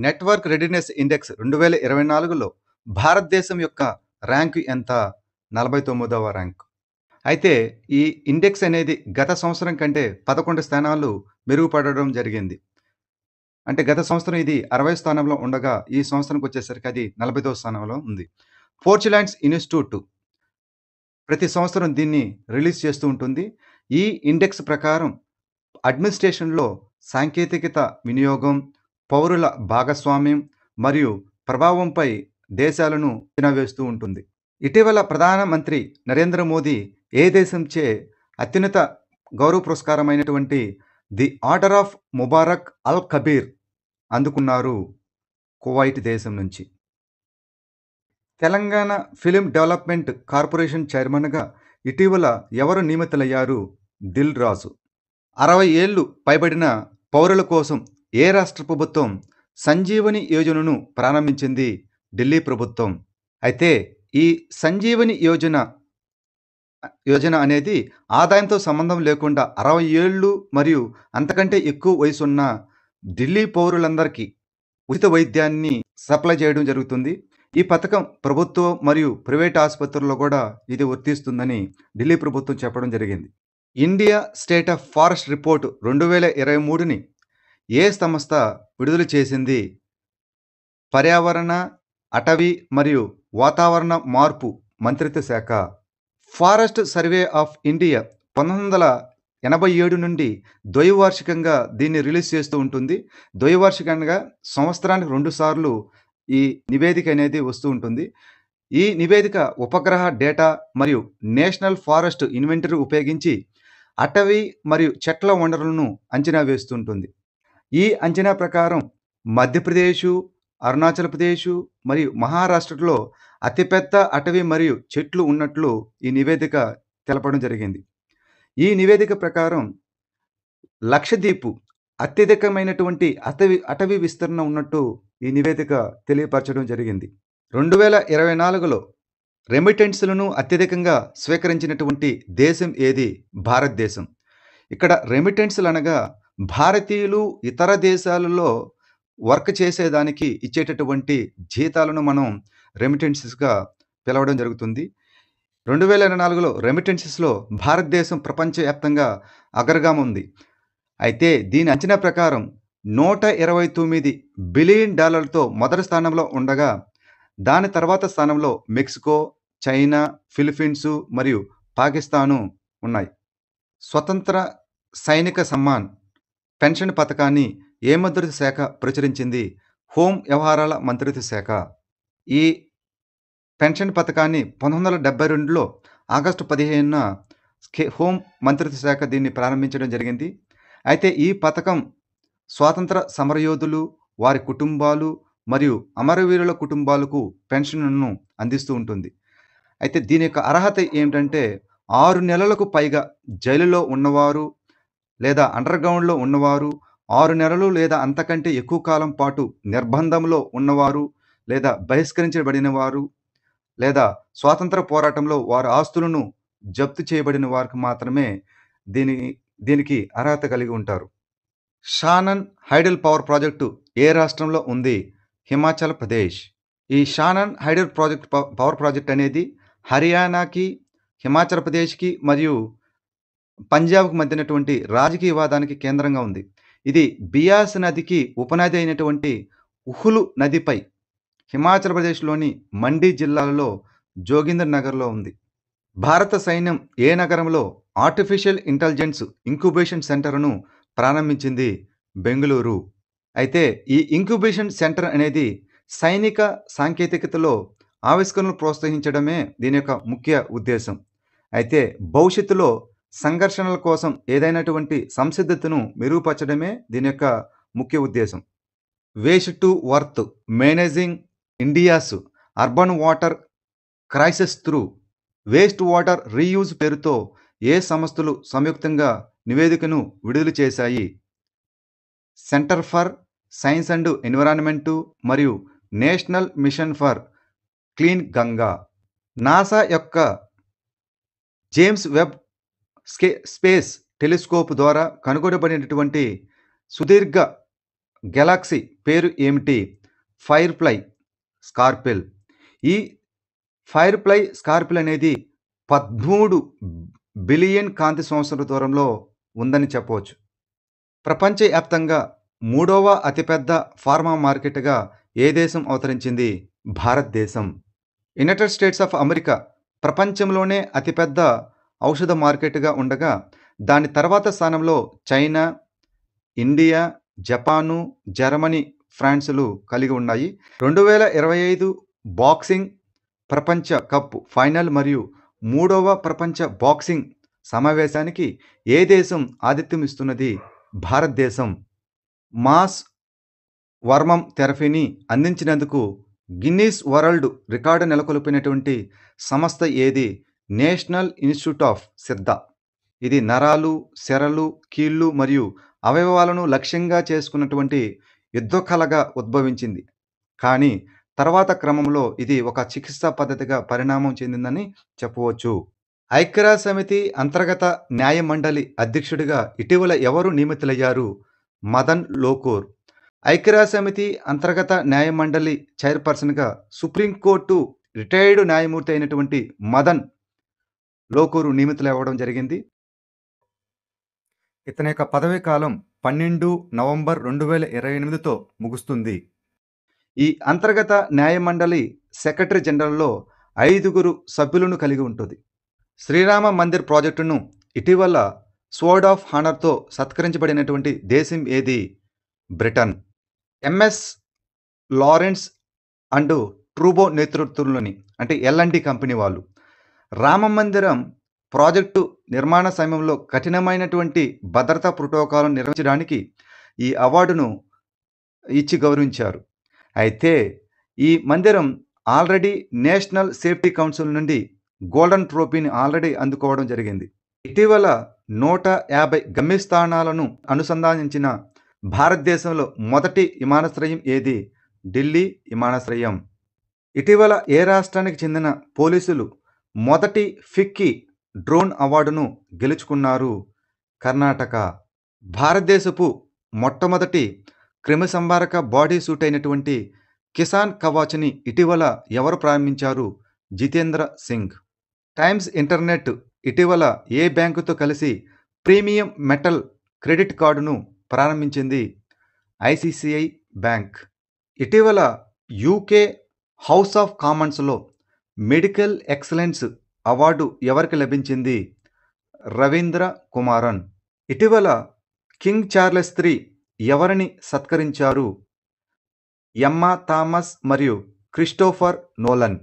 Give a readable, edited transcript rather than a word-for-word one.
Network readiness index 2024లో భారతదేశం యొక్క rank ఎంత? 49వ ర్యాంక్. అయితే ఈ ఇండెక్స్ అనేది గత సంవత్సరం కంటే 11 స్థానాలు మెరుగుపడడం జరిగింది. అంటే గత సంవత్సరం ఇది 60 స్థానంలో ఉండగా ఈ సంవత్సరంకి వచ్చేసరికి అది 45వ స్థానంలో ఉంది. ఫోర్చులాండ్స్ ఇన్‌స్టిట్యూట్ ప్రతి సంవత్సరం దీన్ని రిలీజ్ చేస్తూ ఉంటుంది. ఈ ఇండెక్స్ ప్రకారం అడ్మినిస్ట్రేషన్‌లో సాంకేతికత వినియోగం, పౌరుల భాగస్వామ్యం మరియు ప్రభావంపై దేశాలను అంచనా వేస్తూ ఉంటుంది. ఇటీవల ప్రధానమంత్రి నరేంద్ర మోదీ ఏ దేశంచే అత్యున్నత గౌరవ పురస్కారమైనటువంటి ది ఆర్డర్ ఆఫ్ ముబారక్ అల్ కబీర్ అందుకున్నారు కువైట్ దేశం నుంచి. తెలంగాణ ఫిల్మ్ డెవలప్మెంట్ కార్పొరేషన్ చైర్మన్‌గా ఇటీవల ఎవరు నియమితులయ్యారు? దిల్ రాజు. 60 ఏళ్లు పైబడిన పౌరుల కోసం ఏ రాష్ట్ర ప్రభుత్వం సంజీవని యోజనను ప్రారంభించింది? ఢిల్లీ ప్రభుత్వం. అయితే ఈ సంజీవని యోజన అనేది ఆదాయంతో సంబంధం లేకుండా 60 ఏళ్ళు మరియు అంతకంటే ఎక్కువ వయసున్న ఢిల్లీ పౌరులందరికీ ఉచిత వైద్యాన్ని సప్లై చేయడం జరుగుతుంది. ఈ పథకం ప్రభుత్వం మరియు ప్రైవేట్ ఆసుపత్రుల్లో కూడా ఇది వర్తిస్తుందని ఢిల్లీ ప్రభుత్వం చెప్పడం జరిగింది. India state of forest report 2023ని ఏ సంస్థ విడుదల చేసింది? పర్యావరణ, అటవీ మరియు వాతావరణ మార్పు మంత్రిత్వ శాఖ. ఫారెస్ట్ సర్వే ఆఫ్ ఇండియా 1987 నుండి ద్వైవార్షికంగా దీన్ని రిలీజ్ చేస్తూ ఉంటుంది. ద్వైవార్షికంగా సంవత్సరానికి 2 సార్లు ఈ నివేదిక అనేది వస్తూ ఉంటుంది. ఈ నివేదిక ఉపగ్రహ డేటా మరియు నేషనల్ ఫారెస్ట్ ఇన్వెంటరీ ఉపయోగించి అటవీ మరియు చెట్ల వనరులను అంచనా వేస్తుంటుంది. ఈ అంచనా ప్రకారం మధ్యప్రదేశ్, అరుణాచల్ ప్రదేశ్ మరియు మహారాష్ట్రలో అతిపెద్ద అటవీ మరియు చెట్లు ఉన్నట్లు ఈ నివేదిక తెలపడం జరిగింది. ఈ నివేదిక ప్రకారం లక్షద్వీప్ అత్యధికమైనటువంటి అటవీ విస్తరణ ఉన్నట్టు ఈ నివేదిక తెలియపరచడం జరిగింది. 2024లో రెమిటెన్స్లను అత్యధికంగా స్వీకరించినటువంటి దేశం ఏది? భారతదేశం. ఇక్కడ రెమిటెన్స్లు అనగా భారతీయులు ఇతర దేశాలలో వర్క్ చేసేదానికి ఇచ్చేటటువంటి జీతాలను మనం రెమిటెన్సెస్‌గా పిలవడం జరుగుతుంది. 2024లో రెమిటెన్సెస్‌లో భారతదేశం ప్రపంచవ్యాప్తంగా అగ్రగామి ఉంది. అయితే దీని అంచనా ప్రకారం $129 బిలియన్ మొదటి స్థానంలో ఉండగా దాని తర్వాత స్థానంలో మెక్సికో, చైనా, ఫిలిప్పీన్స్ మరియు పాకిస్తాను ఉన్నాయి. స్వతంత్ర సైనిక సమ్మాన్ పెన్షన్ పథకాన్ని ఏ మంత్రిత్వ శాఖ ప్రచురించింది? హోం వ్యవహారాల మంత్రిత్వ శాఖ. ఈ పెన్షన్ పథకాన్ని 1972లో ఆగస్టు 15న హోం మంత్రిత్వ శాఖ దీన్ని ప్రారంభించడం జరిగింది. అయితే ఈ పథకం స్వాతంత్ర సమరయోధులు, వారి కుటుంబాలు మరియు అమరవీరుల కుటుంబాలకు పెన్షన్‌ను అందిస్తూ ఉంటుంది. అయితే దీని యొక్క అర్హత ఏమిటంటే 6 నెలలకు పైగా జైలులో ఉన్నవారు లేదా అండర్‌గ్రౌండ్‌లో ఉన్నవారు, 6 నెలలు లేదా అంతకంటే ఎక్కువ కాలం పాటు నిర్బంధంలో ఉన్నవారు లేదా బహిష్కరించబడిన వారు లేదా స్వాతంత్ర పోరాటంలో వారి ఆస్తులను జప్తు చేయబడిన వారికి మాత్రమే దీనికి అర్హత కలిగి ఉంటారు. షానన్ హైడల్ పవర్ ప్రాజెక్టు ఏ రాష్ట్రంలో ఉంది? హిమాచల్ ప్రదేశ్. ఈ షానన్ హైడల్ పవర్ ప్రాజెక్ట్ అనేది హర్యానాకి, హిమాచల్ ప్రదేశ్‌కి మరియు పంజాబ్‌కి మధ్యనటువంటి రాజకీయ వివాదానికి కేంద్రంగా ఉంది. ఇది బియాస్ నదికి ఉపనది అయినటువంటి ఉహులు నదిపై హిమాచల్ ప్రదేశ్‌లోని మండి జిల్లాలో జోగిందర్ నగర్‌లో ఉంది. భారత సైన్యం ఏ నగరంలో ఆర్టిఫిషియల్ ఇంటెలిజెన్స్ ఇంక్యుబేషన్ సెంటర్‌ను ప్రారంభించింది? బెంగుళూరు. అయితే ఈ ఇంక్యుబేషన్ సెంటర్ అనేది సైనిక సాంకేతికతలో ఆవిష్కరణలు ప్రోత్సహించడమే దీని యొక్క ముఖ్య ఉద్దేశం. అయితే భవిష్యత్తులో సంఘర్షణల కోసం ఏదైనటువంటి సంసిద్ధతను మెరుగుపరచడమే దీని యొక్క ముఖ్య ఉద్దేశం. Waste to worth managing India's urban water crisis through waste water reuse పేరుతో ఏ సంస్థలు సంయుక్తంగా నివేదికను విడుదల చేశాయి? Centre for science and environment మరియు national mission for clean Ganga. NASA యొక్క జేమ్స్ వెబ్ స్పేస్ టెలిస్కోప్ ద్వారా కనుగొనబడినటువంటి సుదీర్ఘ గెలాక్సీ పేరు ఏమిటి? Firefly sparkle. ఈ ఫైర్‌ఫ్లై స్కార్పెల్ అనేది 13 బిలియన్ కాంతి సంవత్సరాల దూరంలో ఉందని చెప్పవచ్చు. ప్రపంచవ్యాప్తంగా మూడవ అతిపెద్ద ఫార్మా మార్కెట్‌గా ఏ దేశం అవతరించింది? భారతదేశం. యునైటెడ్ స్టేట్స్ ఆఫ్ అమెరికా ప్రపంచంలోనే అతిపెద్ద ఔషధ మార్కెట్‌గా ఉండగా, దాని తర్వాత స్థానంలో చైనా, ఇండియా, జపాను, జర్మనీ, ఫ్రాన్స్‌లు కలిగి ఉన్నాయి. 2025 బాక్సింగ్ ప్రపంచ కప్ ఫైనల్ మరియు మూడవ ప్రపంచ బాక్సింగ్ సమావేశానికి ఏ దేశం ఆతిథ్యం ఇస్తున్నది? భారతదేశం. మాస్ వర్మం థెరపీని అందించినందుకు గిన్నీస్ వరల్డ్ రికార్డు నెలకొల్పినటువంటి సంస్థ ఏది? నేషనల్ ఇన్స్టిట్యూట్ ఆఫ్ సిద్ధ. ఇది నరాలు, సిరలు, కీళ్ళు మరియు అవయవాలను లక్ష్యంగా చేసుకున్నటువంటి యుద్ధకళగా ఉద్భవించింది. కానీ తర్వాత క్రమంలో ఇది ఒక చికిత్సా పద్ధతిగా పరిణామం చెందిందని చెప్పవచ్చు. ఐక్యరాజ్యసమితి అంతర్గత న్యాయ మండలి అధ్యక్షుడిగా ఇటీవల ఎవరు నియమితులయ్యారు? మదన్ లోకూర్. ఐక్యరాజ్యసమితి అంతర్గత న్యాయ మండలి చైర్పర్సన్గా సుప్రీంకోర్టు రిటైర్డ్ న్యాయమూర్తి అయినటువంటి మదన్ లోకూర్ నియమితులవ్వడం జరిగింది. ఇతని యొక్క పదవీ కాలం 12 నవంబర్ 2028తో ముగుస్తుంది. ఈ అంతర్గత న్యాయ మండలి సెక్రటరీ జనరల్లో 5 సభ్యులను కలిగి ఉంటుంది. శ్రీరామ మందిర్ ప్రాజెక్టును ఇటీవల స్వర్డ్ ఆఫ్ హానర్తో సత్కరించబడినటువంటి దేశం ఏది? బ్రిటన్. ఎంఎస్ లారెన్స్ అండ్ ట్రూబో నేతృత్వంలోని అంటే ఎల్&డి కంపెనీ వాళ్ళు రామ మందిరం ప్రాజెక్టు నిర్మాణ సమయంలో కఠినమైనటువంటి భద్రతా ప్రోటోకాల్ను నిర్వహించడానికి ఈ అవార్డును ఇచ్చి గౌరవించారు. అయితే ఈ మందిరం ఆల్రెడీ నేషనల్ సేఫ్టీ కౌన్సిల్ నుండి గోల్డెన్ ట్రోఫీని ఆల్రెడీ అందుకోవడం జరిగింది. ఇటీవల 150 గమ్యస్థానాలను అనుసంధానించిన భారతదేశంలో మొదటి విమానాశ్రయం ఏది? ఢిల్లీ విమానాశ్రయం. ఇటీవల ఏ రాష్ట్రానికి చెందిన పోలీసులు మొదటి ఫిక్కీ డ్రోన్ అవార్డును గెలుచుకున్నారు? కర్ణాటక. భారతదేశపు మొట్టమొదటి క్రిమిసంహారక బాడీ సూట్ అయినటువంటి కిసాన్ కవాచ్ని ఇటీవల ఎవరు ప్రారంభించారు? జితేంద్ర సింగ్. టైమ్స్ ఇంటర్నెట్ ఇటీవల ఏ బ్యాంకుతో కలిసి ప్రీమియం మెటల్ క్రెడిట్ కార్డును ప్రారంభించింది? ICICI bank. ఇటీవల యూకే హౌస్ ఆఫ్ కామన్స్లో మెడికల్ ఎక్సలెన్స్ అవార్డు ఎవరికి లభించింది? రవీంద్ర కుమారన్. ఇటీవల కింగ్ చార్లెస్ III ఎవరిని సత్కరించారు? ఎమ్మా థామస్ మరియు క్రిస్టోఫర్ నోలన్.